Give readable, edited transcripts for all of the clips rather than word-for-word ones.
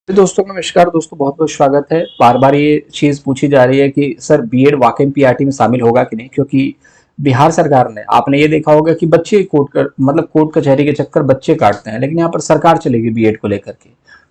तो दोस्तों नमस्कार दोस्तों, बहुत बहुत स्वागत है। बार बार ये चीज पूछी जा रही है कि सर बीएड वाकई पीआरटी में शामिल होगा कि नहीं, क्योंकि बिहार सरकार ने, आपने ये देखा होगा कि बच्चे कोर्ट कर मतलब कोर्ट कचहरी के चक्कर बच्चे काटते हैं, लेकिन यहाँ पर सरकार चलेगी बीएड को लेकर के।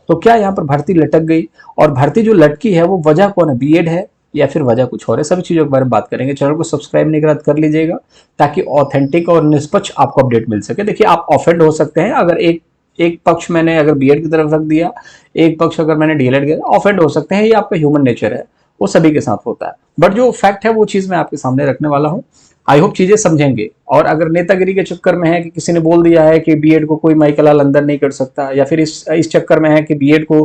तो क्या यहाँ पर भर्ती लटक गई? और भर्ती जो लटकी है वो वजह कौन है, बीएड है या फिर वजह कुछ और है? सभी चीजों के बारे में बात करेंगे। चैनल को सब्सक्राइब नहीं करा तो कर लीजिएगा, ताकि ऑथेंटिक और निष्पक्ष आपको अपडेट मिल सके। देखिए, आप ऑफेंड हो सकते हैं अगर एक एक पक्ष मैंने अगर बीएड की तरफ रख दिया, एक पक्ष अगर मैंने डीएलएड किया, ऑफेंड हो सकते हैं। ये आपका ह्यूमन नेचर है, वो सभी के साथ होता है। बट जो फैक्ट है वो चीज मैं आपके सामने रखने वाला हूँ। आई होप चीजें समझेंगे। और अगर नेतागिरी के चक्कर में है कि किसी ने बोल दिया है कि बीएड को कोई माइकलाल अंदर नहीं कर सकता, या फिर इस चक्कर में है कि बीएड को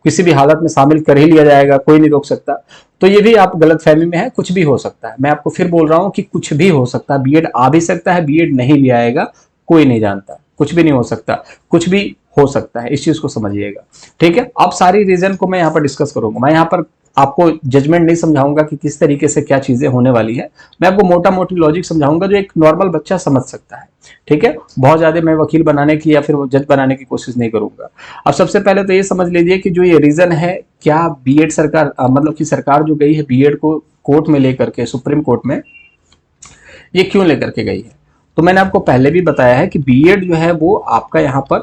किसी भी हालत में शामिल कर ही लिया जाएगा, कोई नहीं रोक सकता, तो ये भी आप गलत फहमी में है। कुछ भी हो सकता है। मैं आपको फिर बोल रहा हूं कि कुछ भी हो सकता है। बीएड आ भी सकता है, बीएड नहीं भी आएगा, कोई नहीं जानता। कुछ भी नहीं हो सकता, कुछ भी हो सकता है। इस चीज को समझिएगा, ठीक है। अब सारी रीजन को मैं यहाँ पर डिस्कस करूंगा। मैं यहाँ पर आपको जजमेंट नहीं समझाऊंगा कि किस तरीके से क्या चीजें होने वाली है। मैं आपको मोटा मोटी लॉजिक समझाऊंगा जो एक नॉर्मल बच्चा समझ सकता है, ठीक है। बहुत ज्यादा मैं वकील बनाने की या फिर जज बनाने की कोशिश नहीं करूंगा। अब सबसे पहले तो ये समझ लीजिए कि जो ये रीजन है, क्या बीएड सरकार मतलब कि सरकार जो गई है बीएड को कोर्ट में लेकर के, सुप्रीम कोर्ट में, ये क्यों लेकर के गई है? तो मैंने आपको पहले भी बताया है कि बीएड जो है वो आपका यहाँ पर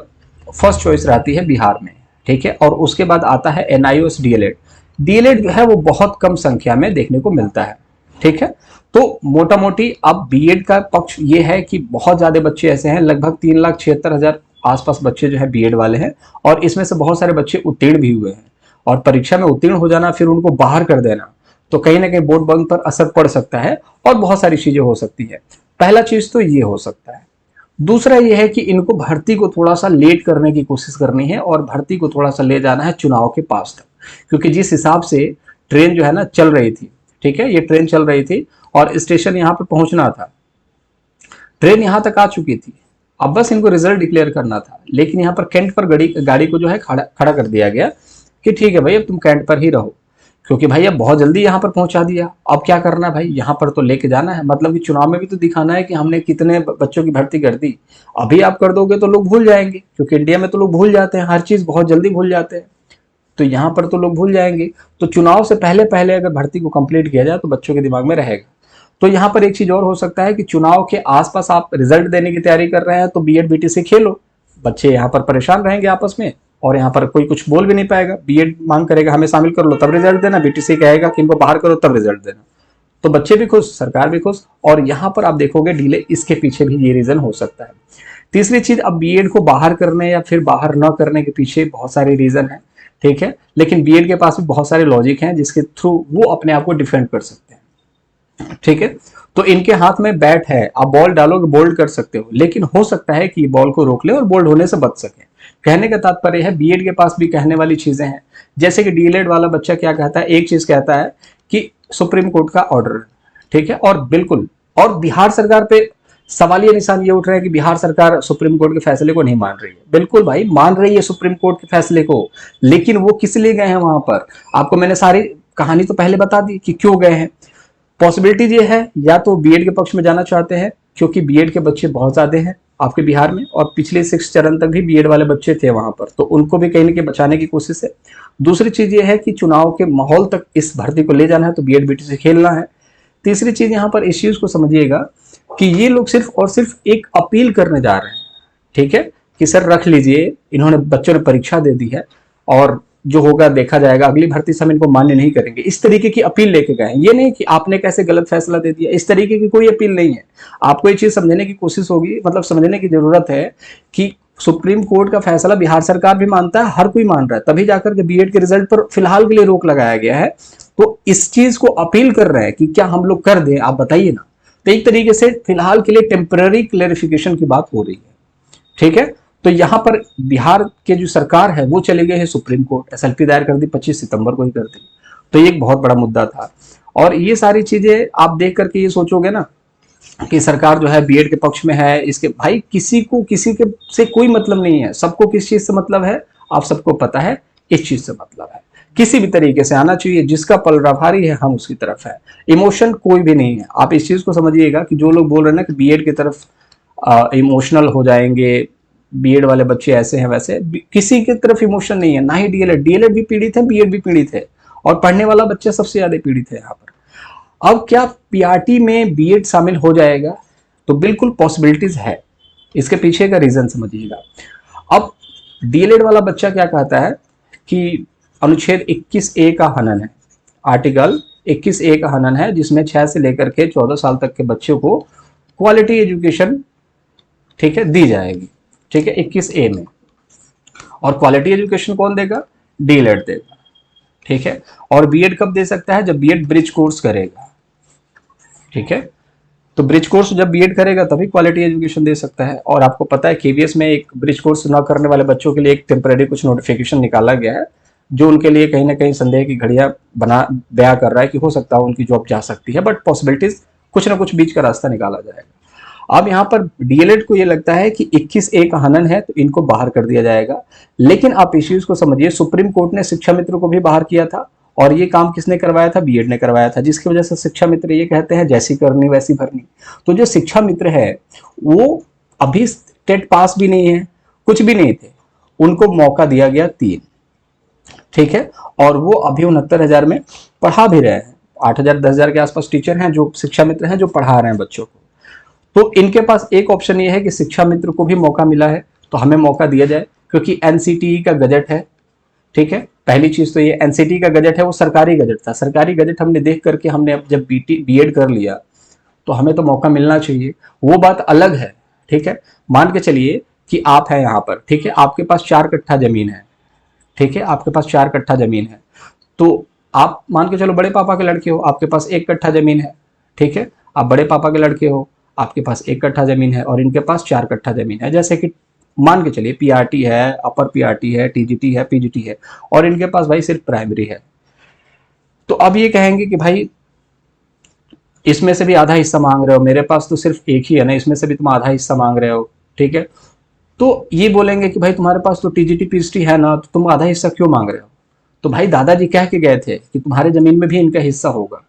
फर्स्ट चॉइस रहती है बिहार में, ठीक है। और उसके बाद आता है एनआईओएस डीएलएड। डीएलएड जो है वो बहुत कम संख्या में देखने को मिलता है, ठीक है। तो मोटा मोटी अब बीएड का पक्ष ये है कि बहुत ज्यादा बच्चे ऐसे हैं, लगभग 3,76,000 आसपास बच्चे जो है बीएड वाले हैं। और इसमें से बहुत सारे बच्चे उत्तीर्ण भी हुए हैं। और परीक्षा में उत्तीर्ण हो जाना, फिर उनको बाहर कर देना, तो कहीं ना कहीं बोर्ड बंद पर असर पड़ सकता है और बहुत सारी चीजें हो सकती है। पहला चीज तो ये हो सकता है। दूसरा ये है कि इनको भर्ती को थोड़ा सा लेट करने की कोशिश करनी है और भर्ती को थोड़ा सा ले जाना है चुनाव के पास तक। क्योंकि जिस हिसाब से ट्रेन जो है ना चल रही थी, ठीक है, ये ट्रेन चल रही थी और स्टेशन यहाँ पर पहुंचना था, ट्रेन यहाँ तक आ चुकी थी। अब बस इनको रिजल्ट डिक्लेयर करना था, लेकिन यहाँ पर कैंट पर गाड़ी को जो है खड़ा कर दिया गया कि ठीक है भाई, अब तुम कैंट पर ही रहो, क्योंकि भाई अब बहुत जल्दी यहाँ पर पहुंचा दिया। अब क्या करना है भाई, यहाँ पर तो लेके जाना है। मतलब कि चुनाव में भी तो दिखाना है कि हमने कितने बच्चों की भर्ती कर दी। अभी आप कर दोगे तो लोग भूल जाएंगे, क्योंकि इंडिया में तो लोग भूल जाते हैं, हर चीज बहुत जल्दी भूल जाते हैं। तो यहाँ पर तो लोग भूल जाएंगे। तो चुनाव से पहले पहले अगर भर्ती को कंप्लीट किया जाए तो बच्चों के दिमाग में रहेगा। तो यहाँ पर एक चीज और हो सकता है कि चुनाव के आसपास आप रिजल्ट देने की तैयारी कर रहे हैं, तो बीएड बीटीसी खेलो, बच्चे यहाँ पर परेशान रहेंगे आपस में, और यहाँ पर कोई कुछ बोल भी नहीं पाएगा। बीएड मांग करेगा हमें शामिल कर लो तब रिजल्ट देना, बीटीसी कहेगा कि इनको बाहर करो तब रिजल्ट देना। तो बच्चे भी खुश, सरकार भी खुश। और यहाँ पर आप देखोगे डिले, इसके पीछे भी ये रीजन हो सकता है। तीसरी चीज, अब बीएड को बाहर करने या फिर बाहर न करने के पीछे बहुत सारे रीजन है, ठीक है। लेकिन बीएड के पास भी बहुत सारे लॉजिक हैं जिसके थ्रू वो अपने आप को डिफेंड कर सकते हैं, ठीक है। तो इनके हाथ में बैट है, आप बॉल डालोगे बोल्ड कर सकते हो, लेकिन हो सकता है कि बॉल को रोक ले और बोल्ड होने से बच सके। कहने का तात्पर्य है बीएड के पास भी कहने वाली चीजें हैं। जैसे कि डीएलएड वाला बच्चा क्या कहता है, एक चीज कहता है कि सुप्रीम कोर्ट का ऑर्डर, ठीक है। और बिल्कुल, और बिहार सरकार पे सवालिया निशान ये उठ रहा है कि बिहार सरकार सुप्रीम कोर्ट के फैसले को नहीं मान रही है। बिल्कुल भाई, मान रही है सुप्रीम कोर्ट के फैसले को, लेकिन वो किस लिए गए हैं वहां पर? आपको मैंने सारी कहानी तो पहले बता दी कि क्यों गए हैं। पॉसिबिलिटीज ये है, या तो बीएड के पक्ष में जाना चाहते हैं, क्योंकि बीएड के बच्चे बहुत ज्यादा हैं आपके बिहार में, और पिछले 6 चरण तक भी बीएड वाले बच्चे थे वहां पर, तो उनको भी कहीं ना कहीं बचाने की कोशिश है। दूसरी चीज ये है कि चुनाव के माहौल तक इस भर्ती को ले जाना है, तो बीएड बीटीसी खेलना है। तीसरी चीज, यहाँ पर इस चीज को समझिएगा कि ये लोग सिर्फ और सिर्फ एक अपील करने जा रहे हैं, ठीक है, कि सर रख लीजिए, इन्होंने बच्चों ने परीक्षा दे दी है और जो होगा देखा जाएगा, अगली भर्ती से हम इनको मान्य नहीं करेंगे। इस तरीके की अपील लेके गए हैं। ये नहीं कि आपने कैसे गलत फैसला दे दिया, इस तरीके की कोई अपील नहीं है। आपको ये चीज समझने की कोशिश होगी, मतलब समझने की जरूरत है कि सुप्रीम कोर्ट का फैसला बिहार सरकार भी मानता है, हर कोई मान रहा है, तभी जाकर के बीएड के रिजल्ट पर फिलहाल के लिए रोक लगाया गया है। तो इस चीज को अपील कर रहे हैं कि क्या हम लोग कर दें, आप बताइए ना। तो एक तरीके से फिलहाल के लिए टेम्पररी क्लेरिफिकेशन की बात हो रही है, ठीक है। तो यहां पर बिहार के जो सरकार है वो चले गए हैं सुप्रीम कोर्ट, एसएलपी दायर कर दी, 25 सितंबर को ही कर दी। तो ये एक बहुत बड़ा मुद्दा था। और ये सारी चीजें आप देख करके ये सोचोगे ना कि सरकार जो है बीएड के पक्ष में है, इसके भाई किसी को किसी के से कोई मतलब नहीं है। सबको किस चीज से मतलब है, आप सबको पता है, इस चीज से मतलब है। किसी भी तरीके से आना चाहिए, जिसका पलराभारी है हम उसकी तरफ है। इमोशन कोई भी नहीं है। आप इस चीज को समझिएगा कि जो लोग बोल रहे हैं ना कि बीएड की तरफ इमोशनल हो जाएंगे, बीएड वाले बच्चे ऐसे हैं वैसे, किसी की तरफ इमोशन नहीं है, ना ही डीएलएड, डीएलएड भी पीड़ित है, बीएड भी पीड़ित है, और पढ़ने वाला बच्चा सबसे ज्यादा पीड़ित है यहाँ पर। अब क्या पीआरटी में बीएड शामिल हो जाएगा? तो बिल्कुल पॉसिबिलिटीज है, इसके पीछे का रीजन समझिएगा। अब डीएलएड वाला बच्चा क्या कहता है कि अनुच्छेद 21A का हनन है, आर्टिकल 21A का हनन है, जिसमें 6 से लेकर के 14 साल तक के बच्चों को क्वालिटी एजुकेशन, ठीक है, दी जाएगी, ठीक है, 21A में। और क्वालिटी एजुकेशन कौन देगा? डीएलएड देगा, ठीक है। और बीएड कब दे सकता है? जब बीएड ब्रिज कोर्स करेगा, ठीक है। तो ब्रिज कोर्स जब बीएड करेगा तभी क्वालिटी एजुकेशन दे सकता है। और आपको पता है केवीएस में एक ब्रिज कोर्स ना करने वाले बच्चों के लिए एक टेम्परेरी कुछ नोटिफिकेशन निकाला गया है, जो उनके लिए कहीं ना कहीं संदेह की घड़ियां बना बया कर रहा है कि हो सकता है उनकी जॉब जा सकती है, बट पॉसिबिलिटीज कुछ ना कुछ बीच का रास्ता निकाला जाएगा। अब यहाँ पर डीएलएड को ये लगता है कि 21A का हनन है तो इनको बाहर कर दिया जाएगा। लेकिन आप इश्यूज को समझिए, सुप्रीम कोर्ट ने शिक्षा मित्र को भी बाहर किया था, और ये काम किसने करवाया था? बीएड ने करवाया था, जिसकी वजह से शिक्षा मित्र ये कहते हैं जैसी करनी वैसी भरनी। तो जो शिक्षा मित्र है वो अभी टेट पास भी नहीं है, कुछ भी नहीं थे, उनको मौका दिया गया 3, ठीक है। और वो अभी 69,000 में पढ़ा भी रहे हैं, 8,000 10,000 के आसपास टीचर हैं जो शिक्षा मित्र हैं जो पढ़ा रहे हैं बच्चों को। तो इनके पास एक ऑप्शन ये है कि शिक्षा मित्र को भी मौका मिला है तो हमें मौका दिया जाए, क्योंकि एनसीटीई का गजट है, ठीक है। पहली चीज तो ये एनसीटी का गजट है, वो सरकारी गजट था, सरकारी गजट हमने देख करके हमने अब जब बीएड कर लिया तो हमें तो मौका मिलना चाहिए, वो बात अलग है, ठीक है। मान के चलिए कि आप है यहाँ पर, ठीक है, आपके पास 4 कट्ठा जमीन है, ठीक है, आपके पास 4 कट्ठा जमीन है, तो आप मान के चलो बड़े पापा के लड़के हो, आपके पास 1 कट्ठा जमीन है, ठीक है। आप बड़े पापा के लड़के हो, आपके पास 1 कट्ठा जमीन है, और इनके पास 4 कट्ठा जमीन है। जैसे कि मान के चलिए पीआरटी है, अपर पीआरटी है, टीजीटी है, पीजीटी है, और इनके पास भाई सिर्फ प्राइमरी है। तो अब ये कहेंगे कि भाई इसमें से भी आधा हिस्सा मांग रहे हो, मेरे पास तो सिर्फ एक ही है ना, इसमें से भी तुम आधा हिस्सा मांग रहे हो, ठीक है। तो ये बोलेंगे कि भाई तुम्हारे पास तो टीजीटी पीजीटी है ना, तो तुम आधा हिस्सा क्यों मांग रहे हो? तो भाई दादाजी कह के गए थे कि तुम्हारे जमीन में भी इनका हिस्सा होगा।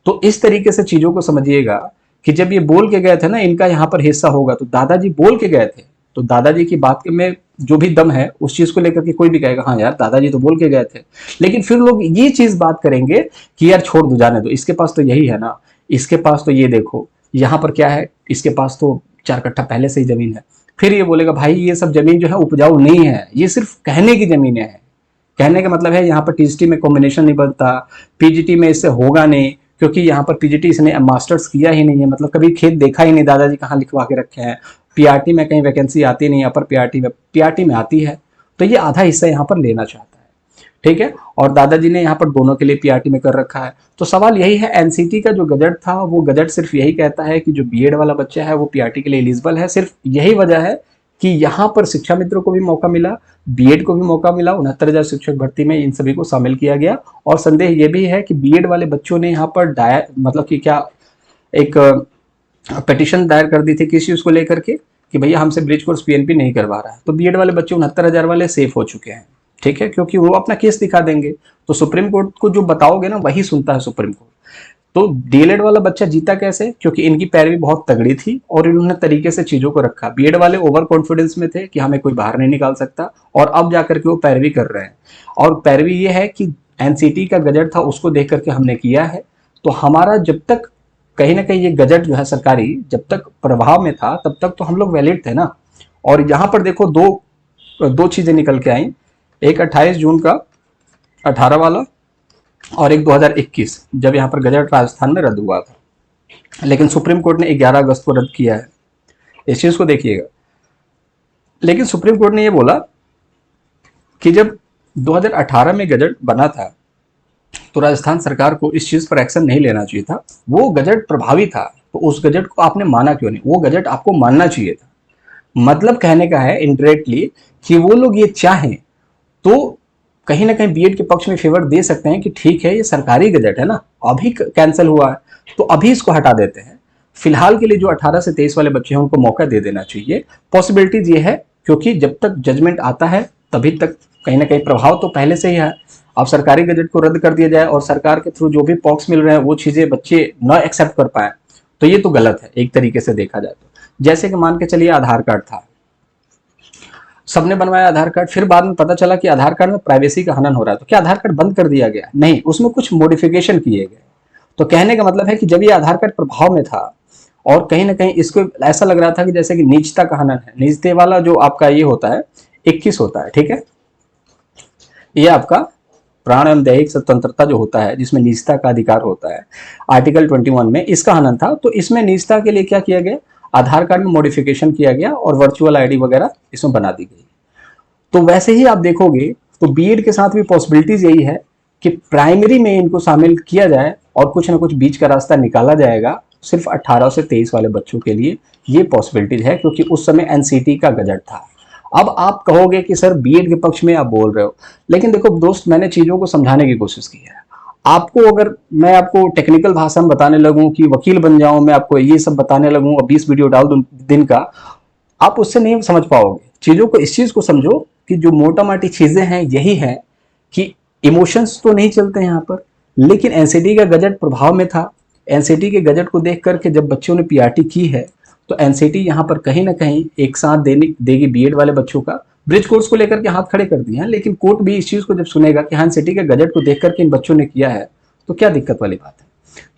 तो इस तरीके से चीजों को समझिएगा कि जब ये बोल के गए थे ना इनका यहाँ पर हिस्सा होगा, तो दादाजी बोल के गए थे, तो दादाजी की बात में जो भी दम है उस चीज को लेकर के कोई भी कहेगा हाँ यार दादाजी तो बोल के गए थे। लेकिन फिर लोग ये चीज बात करेंगे कि यार छोड़ दो, जाने दो, इसके पास तो यही है ना, इसके पास तो ये देखो यहाँ पर क्या है, इसके पास तो 4 कट्ठा पहले से ही जमीन है। फिर ये बोलेगा भाई ये सब जमीन जो है उपजाऊ नहीं है, ये सिर्फ कहने की जमीनें हैं। कहने का मतलब है यहाँ पर टीजीटी में कॉम्बिनेशन नहीं बनता, पीजीटी में इससे होगा नहीं, क्योंकि यहाँ पर पीजीटी इसने मास्टर्स किया ही नहीं है, मतलब कभी खेत देखा ही नहीं, दादाजी कहाँ लिखवा के रखे हैं। पीआरटी में कहीं वैकेंसी आती नहीं, अपर पीआरटी में आती है, तो ये आधा हिस्सा यहाँ पर लेना चाहता है, ठीक है। और दादाजी ने यहाँ पर दोनों के लिए पीआरटी में कर रखा है। तो सवाल यही है, एनसीटी का जो गजट था वो गजट सिर्फ यही कहता है कि जो बीएड वाला बच्चा है वो पीआरटी के लिए एलिजिबल है। सिर्फ यही वजह है कि यहाँ पर शिक्षा मित्रों को भी मौका मिला, बीएड को भी मौका मिला, 69,000 शिक्षक भर्ती में इन सभी को शामिल किया गया। और संदेह ये भी है कि बीएड वाले बच्चों ने यहाँ पर मतलब कि क्या एक पिटीशन दायर कर दी थी किसी उसको लेकर के कि भैया हमसे ब्रिज कोर्स पीएनपी नहीं करवा रहा है। तो बीएड वाले बच्चे 69,000 वाले सेफ हो चुके हैं, ठीक है, क्योंकि वो अपना केस दिखा देंगे। तो सुप्रीम कोर्ट को जो बताओगे ना वही सुनता है सुप्रीम कोर्ट। तो डीएलएड वाला बच्चा जीता कैसे? क्योंकि इनकी पैरवी बहुत तगड़ी थी और इन्होंने तरीके से चीजों को रखा। बीएड वाले ओवर कॉन्फिडेंस में थे कि हमें कोई बाहर नहीं निकाल सकता, और अब जाकर के वो पैरवी कर रहे हैं। और पैरवी ये है कि एनसीटी का गजट था उसको देख करके हमने किया है। तो हमारा जब तक कहीं ना कहीं ये गजट जो है सरकारी जब तक प्रभाव में था तब तक तो हम लोग वैलिड थे ना। और यहाँ पर देखो दो चीजें निकल के आई, एक 28 जून का 18 वाला और एक 2021 जब यहाँ पर गजट राजस्थान में रद्द हुआ था। लेकिन सुप्रीम कोर्ट ने 11 अगस्त को रद्द किया है, इस चीज को देखिएगा। लेकिन सुप्रीम कोर्ट ने ये बोला कि जब 2018 में गजट बना था तो राजस्थान सरकार को इस चीज पर एक्शन नहीं लेना चाहिए था। वो गजट प्रभावी था तो उस गजट को आपने माना क्यों नहीं? वो गजट आपको मानना चाहिए था। मतलब कहने का है इनडायरेक्टली कि वो लोग ये चाहें तो कहीं ना कहीं बीएड के पक्ष में फेवर दे सकते हैं कि ठीक है ये सरकारी गजट है ना, अभी कैंसिल हुआ है तो अभी इसको हटा देते हैं। फिलहाल के लिए जो 18 से 23 वाले बच्चे हैं उनको मौका दे देना चाहिए। पॉसिबिलिटीज ये है क्योंकि जब तक जजमेंट आता है तभी तक कहीं ना कहीं प्रभाव तो पहले से ही है। अब सरकारी गजट को रद्द कर दिया जाए और सरकार के थ्रू जो भी पॉक्स मिल रहे हैं वो चीजें बच्चे न एक्सेप्ट कर पाए तो ये तो गलत है एक तरीके से देखा जाए तो। जैसे कि मान के चलिए आधार कार्ड था, सबने बनवाया आधार कार्ड, फिर बाद में पता चला कि आधार कार्ड में प्राइवेसी का हनन हो रहा है, तो क्या आधार कार्ड बंद कर दिया गया? नहीं, उसमें कुछ मॉडिफिकेशन किए गए। तो कहने का मतलब है कि जब ये आधार कार्ड प्रभाव में था और कहीं ना कहीं इसको ऐसा लग रहा था कि जैसे कि निजता का हनन है, निजते वाला जो आपका ये होता है 21 होता है, ठीक है, ये आपका प्राण एवं दैहिक स्वतंत्रता जो होता है, जिसमें निजता का अधिकार होता है, आर्टिकल 21 में इसका हनन था। तो इसमें निजता के लिए क्या किया गया, आधार कार्ड में मॉडिफिकेशन किया गया और वर्चुअल आईडी वगैरह इसमें बना दी गई। तो वैसे ही आप देखोगे तो बीएड के साथ भी पॉसिबिलिटीज यही है कि प्राइमरी में इनको शामिल किया जाए और कुछ ना कुछ बीच का रास्ता निकाला जाएगा सिर्फ 18 से 23 वाले बच्चों के लिए। ये पॉसिबिलिटीज है क्योंकि उस समय एनसीटी का गजट था। अब आप कहोगे कि सर बीएड के पक्ष में आप बोल रहे हो, लेकिन देखो दोस्त, मैंने चीजों को समझाने की कोशिश की है। आपको अगर मैं आपको टेक्निकल भाषा में बताने लगूं कि वकील बन जाऊं, मैं आपको ये सब बताने लगूं और 20 वीडियो डाल दूं दिन का, आप उससे नहीं समझ पाओगे चीजों को। इस चीज को समझो कि जो मोटा माटी चीजें हैं यही है कि इमोशंस तो नहीं चलते यहाँ पर, लेकिन एनसीटी का गजट प्रभाव में था। एनसीटी के गजट को देख करके जब बच्चों ने पीआरटी की है तो एनसीटी यहाँ पर कहीं ना कहीं एक साथ देगी बीएड वाले बच्चों का। ब्रिज कोर्स को लेकर के हाथ खड़े कर दिए हैं, लेकिन कोर्ट भी इस चीज को जब सुनेगा कि हाँ एनसीटी के गजट को देख करके इन बच्चों ने किया है तो क्या दिक्कत वाली बात है?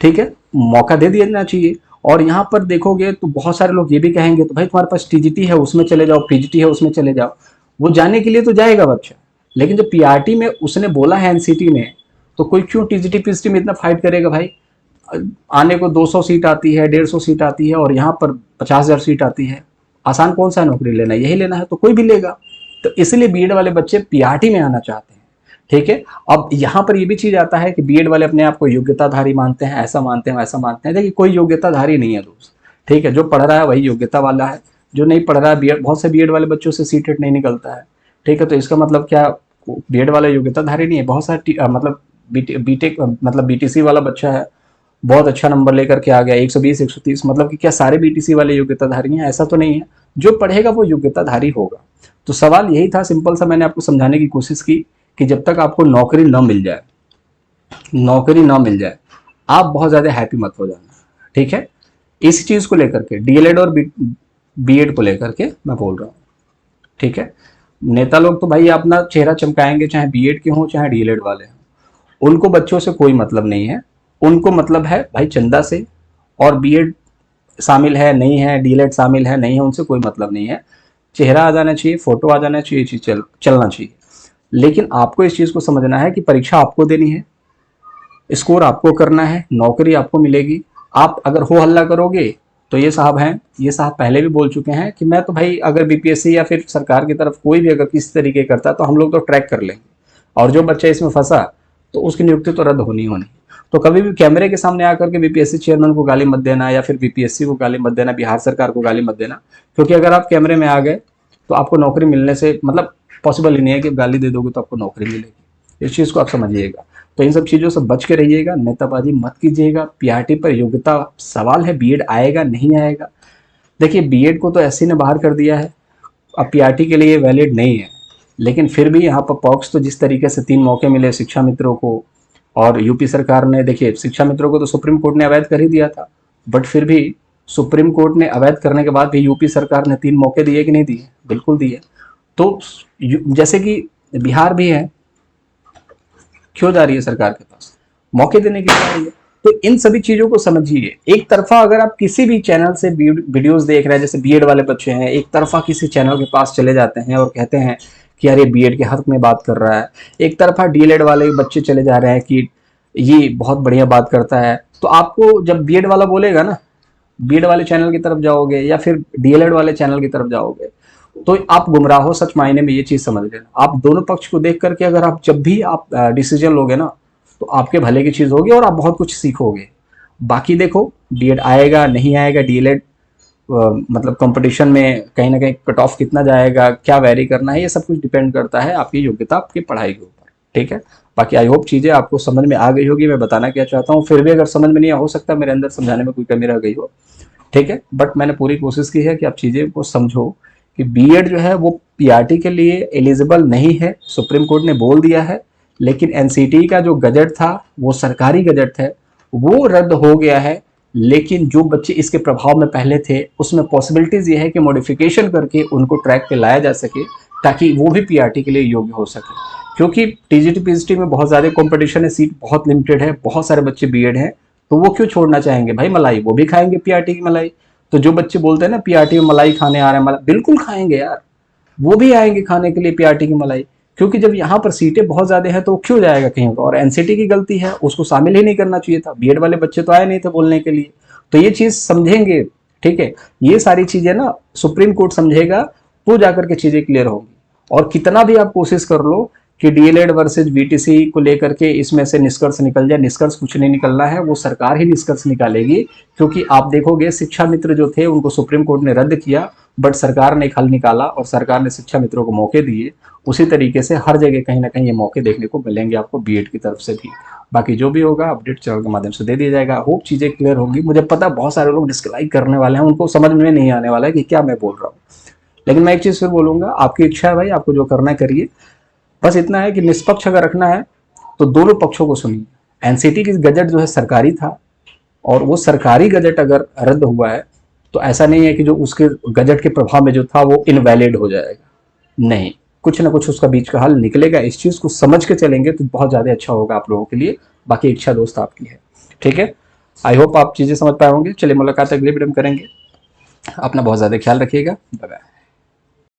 ठीक है, मौका दे देना चाहिए। और यहाँ पर देखोगे तो बहुत सारे लोग ये भी कहेंगे तो भाई तुम्हारे पास टीजीटी है उसमें चले जाओ, पीजीटी है उसमें चले जाओ। वो जाने के लिए तो जाएगा बच्चा, लेकिन जब पीआरटी में उसने बोला है एनसीटी में, तो कोई क्यों टीजीटी पीजीटी में इतना फाइट करेगा भाई? आने को 200 सीट आती है, 150 सीट आती है और यहाँ पर 50,000 सीट आती है। आसान कौन सा नौकरी लेना है? यही लेना है तो कोई भी लेगा। तो इसलिए बीएड वाले बच्चे पीआरटी में आना चाहते हैं। ठीक है, अब यहाँ पर ये भी चीज आता है कि बीएड वाले अपने आप को योग्यताधारी मानते हैं, ऐसा मानते हैं वैसा मानते हैं। देखिए कोई योग्यताधारी नहीं है दोस्त, ठीक है, जो पढ़ रहा है वही योग्यता वाला है, जो नहीं पढ़ रहा है बीएड, बहुत से बीएड वाले बच्चों से सीटेट नहीं निकलता है। ठीक है, तो इसका मतलब क्या बीएड वाला योग्यताधारी नहीं है? बहुत सारे मतलब बीटेक मतलब बीटीसी वाला बच्चा है, बहुत अच्छा नंबर लेकर के आ गया 120 130, मतलब कि क्या सारे बीटीसी वाले योग्यताधारी हैं? ऐसा तो नहीं है, जो पढ़ेगा वो योग्यताधारी होगा। तो सवाल यही था, सिंपल सा मैंने आपको समझाने की कोशिश की कि जब तक आपको नौकरी न मिल जाए, नौकरी ना मिल जाए, आप बहुत ज्यादा हैप्पी मत हो जाना। ठीक है, इस चीज को लेकर के डीएलएड और बीएड को लेकर के मैं बोल रहा हूँ। ठीक है, नेता लोग तो भाई अपना चेहरा चमकाएंगे, चाहे बीएड के हों चाहे डीएलएड वाले हों, उनको बच्चों से कोई मतलब नहीं है। उनको मतलब है भाई चंदा से, और बीएड शामिल है नहीं है, डीएलएड शामिल है नहीं है, उनसे कोई मतलब नहीं है। चेहरा आ जाना चाहिए, फोटो आ जाना चाहिए, चीज चलना चाहिए। लेकिन आपको इस चीज को समझना है कि परीक्षा आपको देनी है, स्कोर आपको करना है, नौकरी आपको मिलेगी। आप अगर हो हल्ला करोगे तो ये साहब हैं, ये साहब पहले भी बोल चुके हैं कि मैं तो भाई अगर बीपीएससी या फिर सरकार की तरफ कोई भी अगर किसी तरीके करता तो हम लोग तो ट्रैक कर लेंगे, और जो बच्चा इसमें फंसा तो उसकी नियुक्ति तो रद्द होनी होनी। तो कभी भी कैमरे के सामने आकर के बीपीएससी चेयरमैन को गाली मत देना या फिर बीपीएससी को गाली मत देना, बिहार सरकार को गाली मत देना, क्योंकि अगर आप कैमरे में आ गए तो आपको नौकरी मिलने से मतलब पॉसिबल ही नहीं है कि गाली दे दोगे तो आपको नौकरी मिलेगी। इस चीज़ को आप समझिएगा। तो इन सब चीज़ों से बच के रहिएगा, नेताबाजी मत कीजिएगा। पीआरटी पर योग्यता सवाल है, बीएड आएगा नहीं आएगा। देखिए बीएड को तो एससी ने बाहर कर दिया है, अब पीआरटी के लिए वैलिड नहीं है, लेकिन फिर भी यहाँ पर पॉक्स तो जिस तरीके से 3 मौके मिले शिक्षा मित्रों को, और यूपी सरकार ने, देखिए शिक्षा मित्रों को तो सुप्रीम कोर्ट ने अवैध कर ही दिया था, बट फिर भी सुप्रीम कोर्ट ने अवैध करने के बाद भी यूपी सरकार ने 3 मौके दिए कि नहीं दिए? बिल्कुल दिए। तो जैसे कि बिहार भी है, क्यों जा रही है सरकार के पास? मौके देने के लिए जा रही है। तो इन सभी चीजों को समझिए। एक तरफा अगर आप किसी भी चैनल से वीडियोस देख रहे हैं, जैसे बीएड वाले बच्चे हैं, एक तरफा किसी चैनल के पास चले जाते हैं और कहते हैं कि यार ये बीएड के हक में बात कर रहा है, एक तरफा डीएलएड वाले बच्चे चले जा रहे हैं कि ये बहुत बढ़िया बात करता है, तो आपको जब बीएड वाला बोलेगा ना, बीएड वाले चैनल की तरफ जाओगे या फिर डीएलएड वाले चैनल की तरफ जाओगे तो आप गुमराह हो। सच मायने में ये चीज समझ लेना। आप दोनों पक्ष को देख करके अगर आप जब भी आप डिसीजन लोगे ना तो आपके भले की चीज होगी और आप बहुत कुछ सीखोगे। बाकी देखो बीएड आएगा नहीं आएगा, डीएलएड मतलब कंपटीशन में कहीं ना कहीं कट ऑफ कितना जाएगा, क्या वैरी करना है, ये सब कुछ डिपेंड करता है आपकी योग्यता, आपकी पढ़ाई के ऊपर। ठीक है, बाकी आई होप चीजें आपको समझ में आ गई होगी। मैं बताना क्या चाहता हूँ, फिर भी अगर समझ में नहीं हो सकता मेरे अंदर समझाने में कोई कमी रह गई हो, ठीक है, बट मैंने पूरी कोशिश की है कि आप चीजें को समझो कि बीएड जो है वो पीआरटी के लिए एलिजिबल नहीं है, सुप्रीम कोर्ट ने बोल दिया है। लेकिन एनसीटी का जो गजट था वो सरकारी गजट है, वो रद्द हो गया है। लेकिन जो बच्चे इसके प्रभाव में पहले थे उसमें पॉसिबिलिटीज ये है कि मॉडिफिकेशन करके उनको ट्रैक पे लाया जा सके ताकि वो भी पीआरटी के लिए योग्य हो सके। क्योंकि टीजीटी पीजीटी में बहुत ज़्यादा कंपटीशन है, सीट बहुत लिमिटेड है, बहुत सारे बच्चे बीएड हैं, तो वो क्यों छोड़ना चाहेंगे भाई मलाई, वो भी खाएंगे पीआरटी की मलाई। तो जो बच्चे बोलते हैं ना पीआरटी में मलाई खाने आ रहे हैं, मलाई बिल्कुल खाएंगे यार, वो भी आएंगे खाने के लिए पीआरटी की मलाई। क्योंकि जब यहाँ पर सीटें बहुत ज्यादा हैं तो वो क्यों जाएगा कहीं और। और एनसीटी की गलती है, उसको शामिल ही नहीं करना चाहिए था, बीएड वाले बच्चे तो आए नहीं थे बोलने के लिए। तो ये चीज समझेंगे, ठीक है, ये सारी चीजें ना सुप्रीम कोर्ट समझेगा तो जाकर के चीजें क्लियर होंगी। और कितना भी आप कोशिश कर लो कि डीएलएड वर्सेज बीटीसी को लेकर के इसमें से निष्कर्ष निकल जाए, निष्कर्ष कुछ नहीं निकलना है, वो सरकार ही निष्कर्ष निकालेगी। क्योंकि आप देखोगे शिक्षा मित्र जो थे उनको सुप्रीम कोर्ट ने रद्द किया, बट सरकार ने एक हल निकाला और सरकार ने शिक्षा मित्रों को मौके दिए। उसी तरीके से हर जगह कहीं ना कहीं ये मौके देखने को मिलेंगे आपको बीएड की तरफ से भी। बाकी जो भी होगा अपडेट चैनल के माध्यम से दे दिया जाएगा। होप चीजें क्लियर होंगी। मुझे पता बहुत सारे लोग डिसलाइक करने वाले हैं, उनको समझ में नहीं आने वाला है कि क्या मैं बोल रहा हूँ, लेकिन मैं एक चीज फिर बोलूंगा, आपकी इच्छा है भाई, आपको जो करना है करिए। बस इतना है कि निष्पक्ष अगर रखना है तो दोनों पक्षों को सुनिए। एनसीटी की गजट जो है सरकारी था, और वो सरकारी गजट अगर रद्द हुआ है तो ऐसा नहीं है कि जो उसके गजट के प्रभाव में जो था वो इनवैलिड हो जाएगा, नहीं, कुछ ना कुछ उसका बीच का हल निकलेगा। इस चीज को समझ के चलेंगे तो बहुत ज्यादा अच्छा होगा आप लोगों के लिए। बाकी इच्छा दोस्त आपकी है, ठीक है। आई होप आप चीजें समझ पाए होंगे। चलिए मुलाकात अगले वीडियो में करेंगे। अपना बहुत ज्यादा ख्याल रखिएगा। Bye bye.